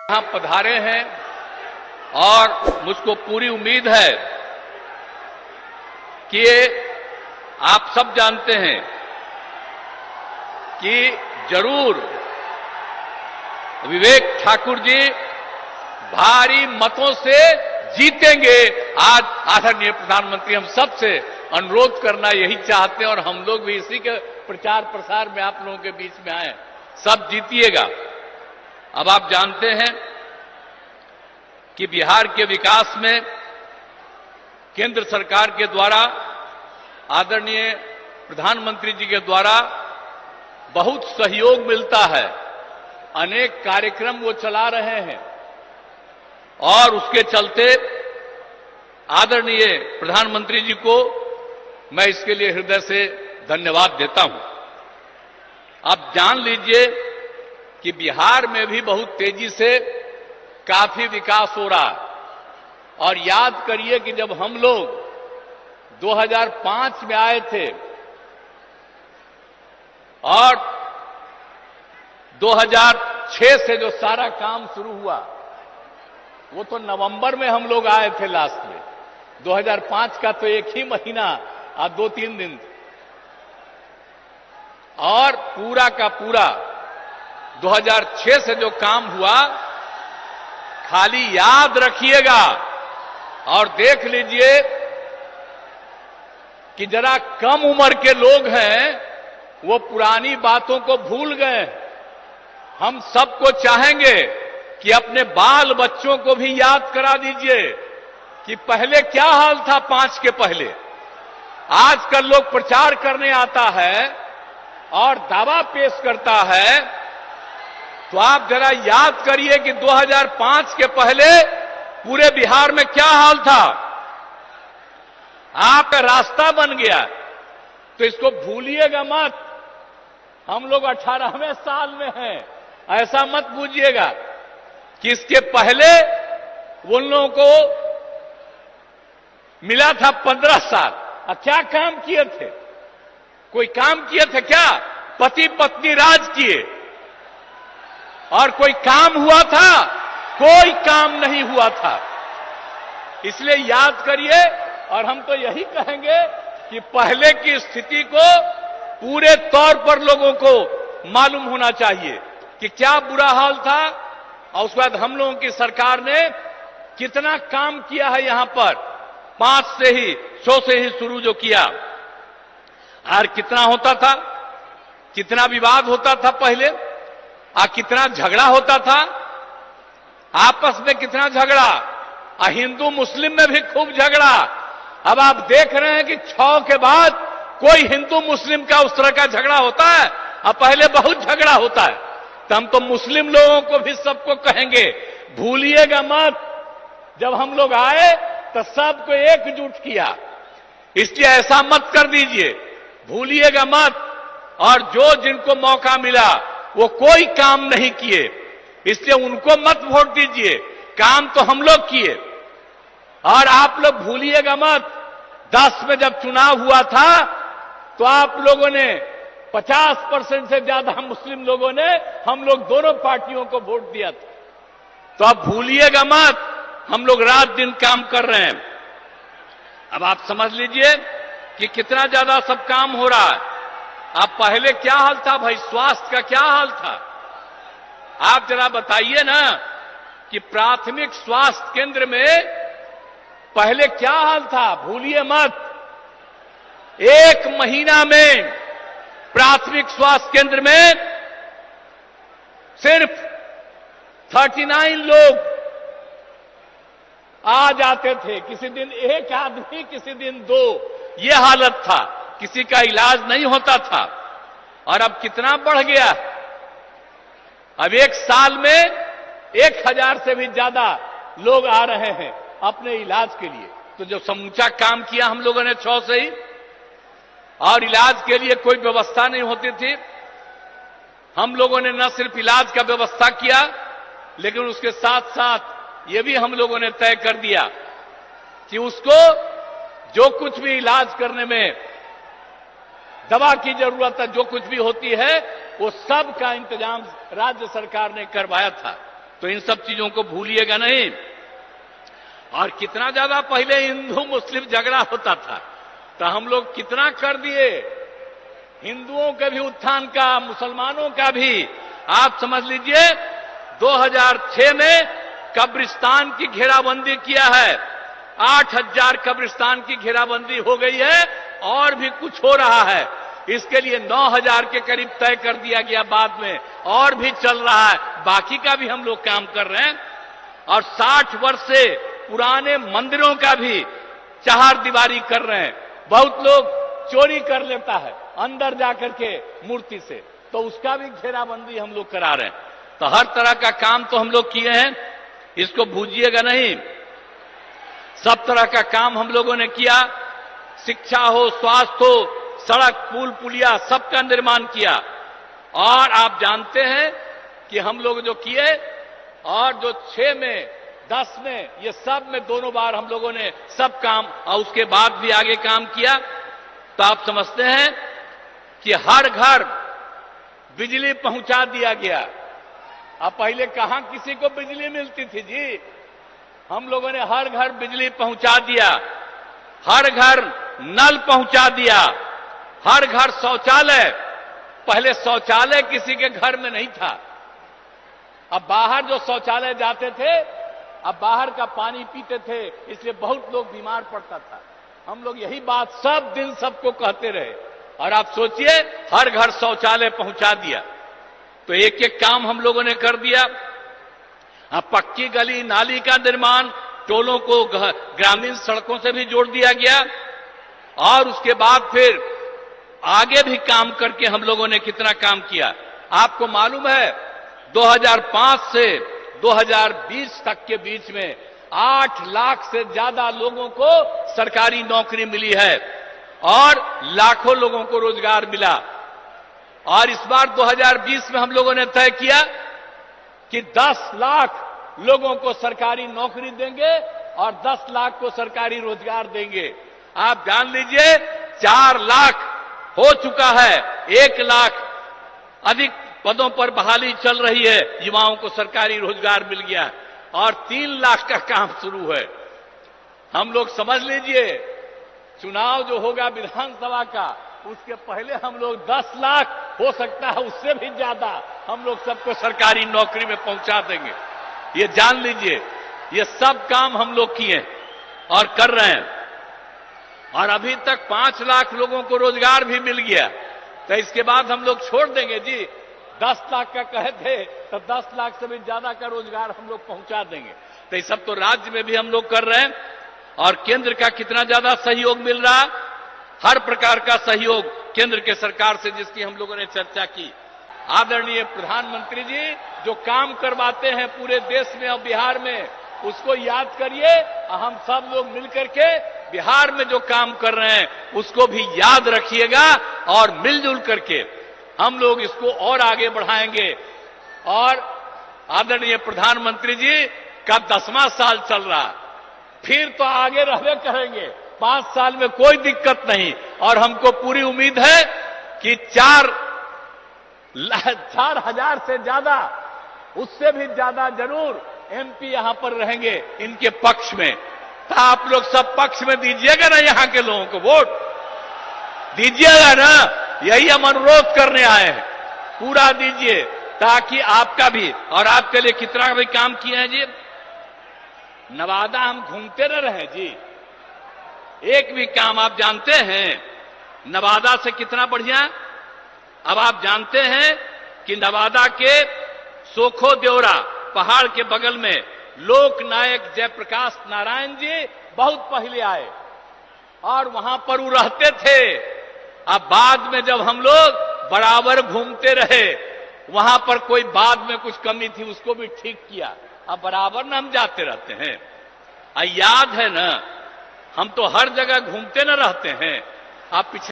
यहां पधारे हैं और मुझको पूरी उम्मीद है कि आप सब जानते हैं कि जरूर विवेक ठाकुर जी भारी मतों से जीतेंगे। आज आदरणीय प्रधानमंत्री हम सब से अनुरोध करना यही चाहते हैं और हम लोग भी इसी के प्रचार प्रसार में आप लोगों के बीच में आए, सब जीतिएगा। अब आप जानते हैं कि बिहार के विकास में केंद्र सरकार के द्वारा आदरणीय प्रधानमंत्री जी के द्वारा बहुत सहयोग मिलता है। अनेक कार्यक्रम वो चला रहे हैं और उसके चलते आदरणीय प्रधानमंत्री जी को मैं इसके लिए हृदय से धन्यवाद देता हूं। आप जान लीजिए कि बिहार में भी बहुत तेजी से काफी विकास हो रहा है। और याद करिए कि जब हम लोग 2005 में आए थे और 2006 से जो सारा काम शुरू हुआ वो तो नवंबर में हम लोग आए थे लास्ट में। 2005 का तो एक ही महीना और 2-3 दिन और पूरा का पूरा 2006 से जो काम हुआ खाली याद रखिएगा और देख लीजिए कि जरा कम उम्र के लोग हैं वो पुरानी बातों को भूल गए। हम सबको चाहेंगे कि अपने बाल बच्चों को भी याद करा दीजिए कि पहले क्या हाल था 5 के पहले। आजकल लोग प्रचार करने आता है और दावा पेश करता है, तो आप जरा याद करिए कि 2005 के पहले पूरे बिहार में क्या हाल था। आपका रास्ता बन गया तो इसको भूलिएगा मत। हम लोग 18वें साल में हैं, ऐसा मत बूझिएगा कि इसके पहले उन लोगों को मिला था 15 साल। और क्या काम किए थे? कोई काम किए थे क्या? पति पत्नी राज किए और कोई काम हुआ था? कोई काम नहीं हुआ था। इसलिए याद करिए और हम तो यही कहेंगे कि पहले की स्थिति को पूरे तौर पर लोगों को मालूम होना चाहिए कि क्या बुरा हाल था और उसके बाद हम लोगों की सरकार ने कितना काम किया है। यहां पर 5 से ही 100 से ही शुरू जो किया और कितना होता था, कितना विवाद होता था पहले और कितना झगड़ा होता था आपस में, कितना झगड़ा और हिंदू मुस्लिम में भी खूब झगड़ा। अब आप देख रहे हैं कि 6 के बाद कोई हिंदू मुस्लिम का उस तरह का झगड़ा होता है और पहले बहुत झगड़ा होता है। तो हम तो मुस्लिम लोगों को भी सबको कहेंगे भूलिएगा मत, जब हम लोग आए तो सबको एकजुट किया, इसलिए ऐसा मत कर दीजिए, भूलिएगा मत। और जो जिनको मौका मिला वो कोई काम नहीं किए, इसलिए उनको मत वोट दीजिए। काम तो हम लोग किए। और आप लोग भूलिएगा मत, 10 में जब चुनाव हुआ था तो आप लोगों ने 50% से ज्यादा मुस्लिम लोगों ने हम लोग दोनों पार्टियों को वोट दिया था। तो आप भूलिएगा मत, हम लोग रात दिन काम कर रहे हैं। अब आप समझ लीजिए कि कितना ज्यादा सब काम हो रहा है। अब पहले क्या हाल था भाई, स्वास्थ्य का क्या हाल था? आप जरा बताइए ना कि प्राथमिक स्वास्थ्य केंद्र में पहले क्या हाल था, भूलिए मत। 1 महीना में प्राथमिक स्वास्थ्य केंद्र में सिर्फ 39 लोग आ जाते थे। किसी दिन 1 आदमी, किसी दिन 2, ये हालत था। किसी का इलाज नहीं होता था। और अब कितना बढ़ गया, अब 1 साल में 1000 से भी ज्यादा लोग आ रहे हैं अपने इलाज के लिए। तो जो समूचा काम किया हम लोगों ने 6 से ही, और इलाज के लिए कोई व्यवस्था नहीं होती थी। हम लोगों ने न सिर्फ इलाज का व्यवस्था किया लेकिन उसके साथ साथ ये भी हम लोगों ने तय कर दिया कि उसको जो कुछ भी इलाज करने में दवा की जरूरत है, जो कुछ भी होती है, वो सब का इंतजाम राज्य सरकार ने करवाया था। तो इन सब चीजों को भूलिएगा नहीं। और कितना ज्यादा पहले हिंदू मुस्लिम झगड़ा होता था, तो हम लोग कितना कर दिए, हिंदुओं के भी उत्थान का, मुसलमानों का भी। आप समझ लीजिए 2006 में कब्रिस्तान की घेराबंदी किया है, 8000 कब्रिस्तान की घेराबंदी हो गई है, और भी कुछ हो रहा है। इसके लिए 9000 के करीब तय कर दिया गया बाद में, और भी चल रहा है, बाकी का भी हम लोग काम कर रहे हैं। और 60 वर्ष से पुराने मंदिरों का भी चार दीवारी कर रहे हैं। बहुत लोग चोरी कर लेता है अंदर जाकर के मूर्ति से, तो उसका भी घेराबंदी हम लोग करा रहे हैं। तो हर तरह का काम तो हम लोग किए हैं, इसको भूलिएगा नहीं। सब तरह का काम हम लोगों ने किया, शिक्षा हो, स्वास्थ्य हो, सड़क पुल पुलिया सबका निर्माण किया। और आप जानते हैं कि हम लोग जो किए, और जो 6 में 10 में, ये सब में दोनों बार हम लोगों ने सब काम, और उसके बाद भी आगे काम किया। तो आप समझते हैं कि हर घर बिजली पहुंचा दिया गया। अब पहले कहां किसी को बिजली मिलती थी जी, हम लोगों ने हर घर बिजली पहुंचा दिया, हर घर नल पहुंचा दिया, हर घर शौचालय। पहले शौचालय किसी के घर में नहीं था, अब बाहर जो शौचालय जाते थे, अब बाहर का पानी पीते थे, इसलिए बहुत लोग बीमार पड़ता था। हम लोग यही बात सब दिन सबको कहते रहे, और आप सोचिए हर घर शौचालय पहुंचा दिया। तो एक एक काम हम लोगों ने कर दिया। पक्की गली नाली का निर्माण, टोलों को ग्रामीण सड़कों से भी जोड़ दिया गया। और उसके बाद फिर आगे भी काम करके हम लोगों ने कितना काम किया। आपको मालूम है 2005 से 2020 तक के बीच में 8 लाख से ज्यादा लोगों को सरकारी नौकरी मिली है, और लाखों लोगों को रोजगार मिला। और इस बार 2020 में हम लोगों ने तय किया कि 10 लाख लोगों को सरकारी नौकरी देंगे और 10 लाख को सरकारी रोजगार देंगे। आप जान लीजिए 4 लाख हो चुका है, 1 लाख अधिक पदों पर बहाली चल रही है, युवाओं को सरकारी रोजगार मिल गया, और 3 लाख का काम शुरू है। हम लोग समझ लीजिए चुनाव जो होगा विधानसभा का, उसके पहले हम लोग 10 लाख, हो सकता है उससे भी ज्यादा, हम लोग सबको सरकारी नौकरी में पहुंचा देंगे। ये जान लीजिए, ये सब काम हम लोग किए और कर रहे हैं। और अभी तक 5 लाख लोगों को रोजगार भी मिल गया। तो इसके बाद हम लोग छोड़ देंगे जी, 10 लाख का कहे थे, तो 10 लाख से भी ज्यादा का रोजगार हम लोग पहुंचा देंगे। तो ये सब तो राज्य में भी हम लोग कर रहे हैं। और केंद्र का कितना ज्यादा सहयोग मिल रहा, हर प्रकार का सहयोग केंद्र के सरकार से, जिसकी हम लोगों ने चर्चा की। आदरणीय प्रधानमंत्री जी जो काम करवाते हैं पूरे देश में और बिहार में, उसको याद करिए। हम सब लोग मिलकर के बिहार में जो काम कर रहे हैं उसको भी याद रखिएगा, और मिलजुल करके हम लोग इसको और आगे बढ़ाएंगे। और आदरणीय प्रधानमंत्री जी का 10वां साल चल रहा, फिर तो आगे रहने करेंगे, 5 साल में कोई दिक्कत नहीं। और हमको पूरी उम्मीद है कि 4,000 से ज्यादा, उससे भी ज्यादा जरूर एमपी यहां पर रहेंगे इनके पक्ष में। तो आप लोग सब पक्ष में दीजिएगा ना, यहां के लोगों को वोट दीजिएगा ना, यही हम अनुरोध करने आए हैं। पूरा दीजिए, ताकि आपका भी और आपके लिए कितना भी काम किए हैं जी। नवादा हम घूमते न रहे जी, एक भी काम आप जानते हैं नवादा से कितना बढ़िया। अब आप जानते हैं कि नवादा के सोखो देवरा पहाड़ के बगल में लोक नायक जयप्रकाश नारायण जी बहुत पहले आए, और वहां पर वो रहते थे। अब बाद में जब हम लोग बराबर घूमते रहे, वहां पर कोई बाद में कुछ कमी थी, उसको भी ठीक किया। अब बराबर न हम जाते रहते हैं, याद है ना, हम तो हर जगह घूमते न रहते हैं। आप पिछले